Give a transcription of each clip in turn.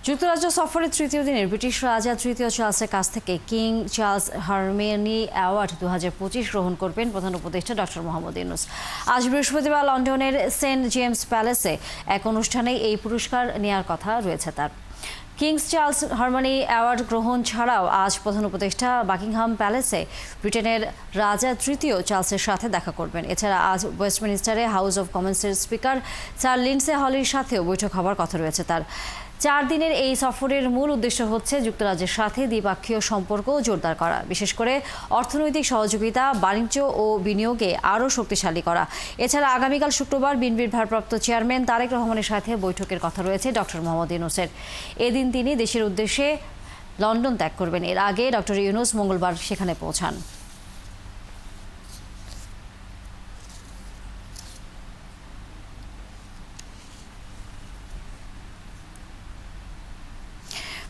যুক্তরাজ্য সফরের তৃতীয় দিনের ব্রিটিশ রাজা তৃতীয় চার্লসের কাছ থেকে কিং চার্লস হারমেনি অ্যাওয়ার্ড 2025 গ্রহণ করবেন প্রধান উপদেষ্টা ডক্টর মোহাম্মদ ইউনূস। আজ বৃহস্পতিবার লন্ডনের সেন্ট জেমস প্যালেসে এক অনুষ্ঠানে এই পুরস্কার নেওয়ার কথা রয়েছে তার। কিংস চার্লস হারমনি অ্যাওয়ার্ড গ্রহণ ছাড়াও আজ প্রধান উপদেষ্টা বাকিংহাম প্যালেসে ব্রিটেনের রাজা তৃতীয় চার্লসের সাথে দেখা করবেন। এছাড়া আজ ওয়েস্টমিনিস্টারে হাউস অব কমন্সের স্পিকার স্যার লিন্ডসে হলির সাথেও বৈঠক হওয়ার কথা রয়েছে তার। 4 দিনের এই সফরের মূল উদ্দেশ্য হচ্ছে যুক্তরাজ্যের সাথে দ্বিপাক্ষীয় সম্পর্ক জোরদার করা, বিশেষ করে অর্থনৈতিক সহযোগিতা, বাণিজ্য ও বিনিয়োগে আরও শক্তিশালী করা। এছাড়া আগামীকাল শুক্রবার বিএনপির ভারপ্রাপ্ত চেয়ারম্যান তারেক রহমানের সাথে বৈঠকের কথা রয়েছে ডক্টর মোহাম্মদ ইউনূসের। এদিন তিনি দেশের উদ্দেশ্যে লন্ডন ত্যাগ করবেন। এর আগে ডক্টর ইউনূস মঙ্গলবার সেখানে পৌঁছান।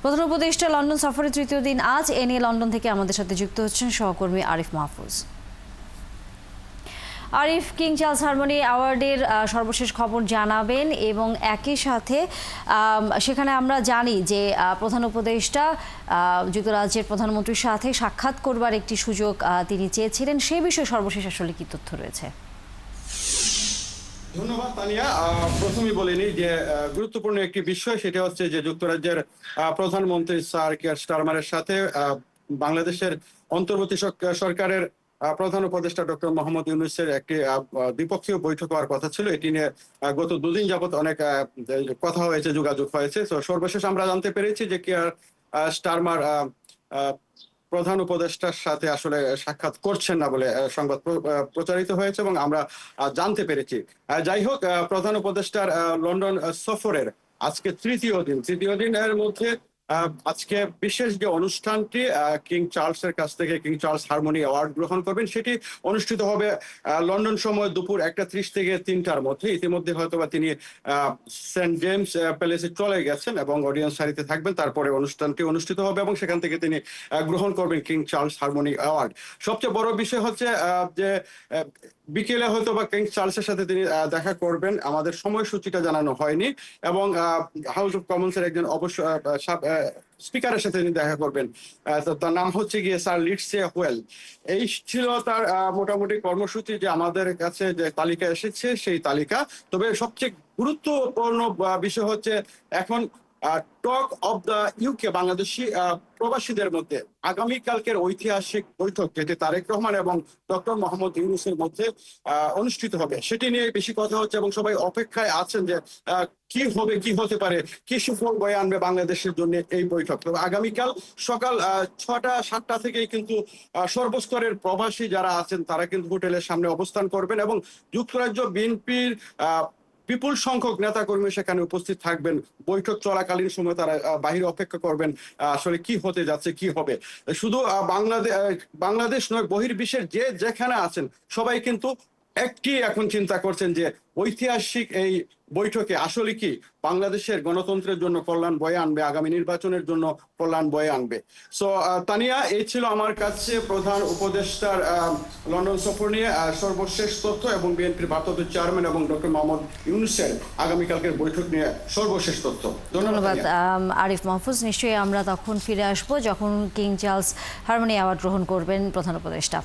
প্রধান উপদেষ্টা লন্ডন সফরের তৃতীয় দিন আজ। এ নিয়ে লন্ডন থেকে আমাদের সাথে যুক্ত হচ্ছেন সহকর্মী Arif Mahfuz. Arif, King Charles harmony অ্যাওয়ার্ডের সর্বশেষ খবর জানাবেন এবং একই সাথে সেখানে আমরা জানি যে প্রধান উপদেষ্টা যুক্তরাজ্যের প্রধানমন্ত্রীর সাথে সাক্ষাৎ করবার একটি সুযোগ তিনি চেয়েছিলেন, সেই বিষয়ে সর্বশেষ আসলে কি তথ্য রয়েছে? ধন্যবাদ তানিয়া। প্রথমেই বলিনি যে গুরুত্বপূর্ণ একটি বিষয়, সেটা হচ্ছে যে যুক্তরাজ্যের প্রধানমন্ত্রী স্যার কিয়ার স্টারমারের সাথে বাংলাদেশের অন্তর্বর্তী সরকারের প্রধান উপদেষ্টা ডক্টর মোহাম্মদ ইউনূসের একটি দ্বিপক্ষীয় বৈঠক হওয়ার কথা ছিল। এটি নিয়ে গত দুদিন যাবত অনেক কথা হয়েছে, যোগাযোগ হয়েছে। তো সর্বশেষ আমরা জানতে পেরেছি যে কিয়ার স্টারমার প্রধান উপদেষ্টার সাথে আসলে সাক্ষাৎ করছেন না বলে সংবাদ প্রচারিত হয়েছে এবং আমরা জানতে পেরেছি। যাই হোক, প্রধান উপদেষ্টার লন্ডন সফরের আজকে তৃতীয় দিনের মধ্যে আজকে বিশেষ যে অনুষ্ঠানটি কিং চার্লসের কাছ থেকে কিং চার্লস হারমনি অ্যাওয়ার্ড গ্রহণ করবেন, সেটি অনুষ্ঠিত হবে লন্ডন সময় দুপুর 1টা 30 থেকে 3টার মধ্যে। ইতিমধ্যে হয়তোবা তিনি সেন্ট জেমস প্যালেসে চলে গেছেন এবং অডিয়েন্স সারিতে থাকবেন। তারপরে অনুষ্ঠানটি অনুষ্ঠিত হবে এবং সেখান থেকে তিনি গ্রহণ করবেন কিং চার্লস হারমনি অ্যাওয়ার্ড। সবচেয়ে বড় বিষয় হচ্ছে যে বিকেলে হয়তো বা কিং চার্লসের সাথে তিনি দেখা করবেন। আমাদের সময়সূচিটা জানানো হয়নি এবং হাউস অব কমন্সের একজন অবশ্য স্পিকারের সাথে তিনি দেখা করবেন। তার নাম হচ্ছে গিয়ে স্যার লিন্ডসে হোয়েল। এই ছিল তার মোটামুটি কর্মসূচি যে আমাদের কাছে যে তালিকা এসেছে সেই তালিকা। তবে সবচেয়ে গুরুত্বপূর্ণ বিষয় হচ্ছে এখন talk of the UK Bangladeshi প্রবাসীদের মধ্যে আগামীকালকের ঐতিহাসিক বৈঠক, যেটি তারেক রহমান এবং ডক্টর মোহাম্মদ ইউনূসের মধ্যে অনুষ্ঠিত হবে, সেটি নিয়ে বেশি কথা হচ্ছে এবং সবাই অপেক্ষায় আছেন যে কি হবে, কি হতে পারে, কি সুফল বয়ে আনবে বাংলাদেশের জন্য এই বৈঠক। তবে আগামীকাল সকাল 6টা-7টা থেকেই কিন্তু সর্বস্তরের প্রবাসী যারা আছেন তারা কিন্তু হোটেলের সামনে অবস্থান করবেন এবং যুক্তরাজ্য বিএনপির বিপুল সংখ্যক নেতাকর্মী সেখানে উপস্থিত থাকবেন। বৈঠক চলাকালীন সময় তারা বাহিরে অপেক্ষা করবেন আসলে কি হতে যাচ্ছে, কি হবে। শুধু বাংলাদেশ নয়, বহির্বিশ্বের যে যেখানে আছেন সবাই কিন্তু একটি এখন চিন্তা করছেন যে ঐতিহাসিক এই বৈঠকে আসলে কি বাংলাদেশের গণতন্ত্রের জন্য কল্যাণ বয়ে আনবে, আগামী নির্বাচনের জন্য কল্যাণ বয়ে আনবে। সো তানিয়া, এই ছিল আমার কাছে প্রধান উপদেষ্টার লন্ডন সফর নিয়ে সর্বশেষ তথ্য এবং বিএনপির ভারপ্রাপ্ত চেয়ারম্যান এবং ডক্টর মোহাম্মদ ইউনূসের আগামীকালকের বৈঠক নিয়ে সর্বশেষ তথ্য। ধন্যবাদ আরিফ মাহফুজ। নিশ্চয়ই আমরা তখন ফিরে আসবো যখন কিং চার্লস হারমনি অ্যাওয়ার্ড গ্রহণ করবেন প্রধান উপদেষ্টা।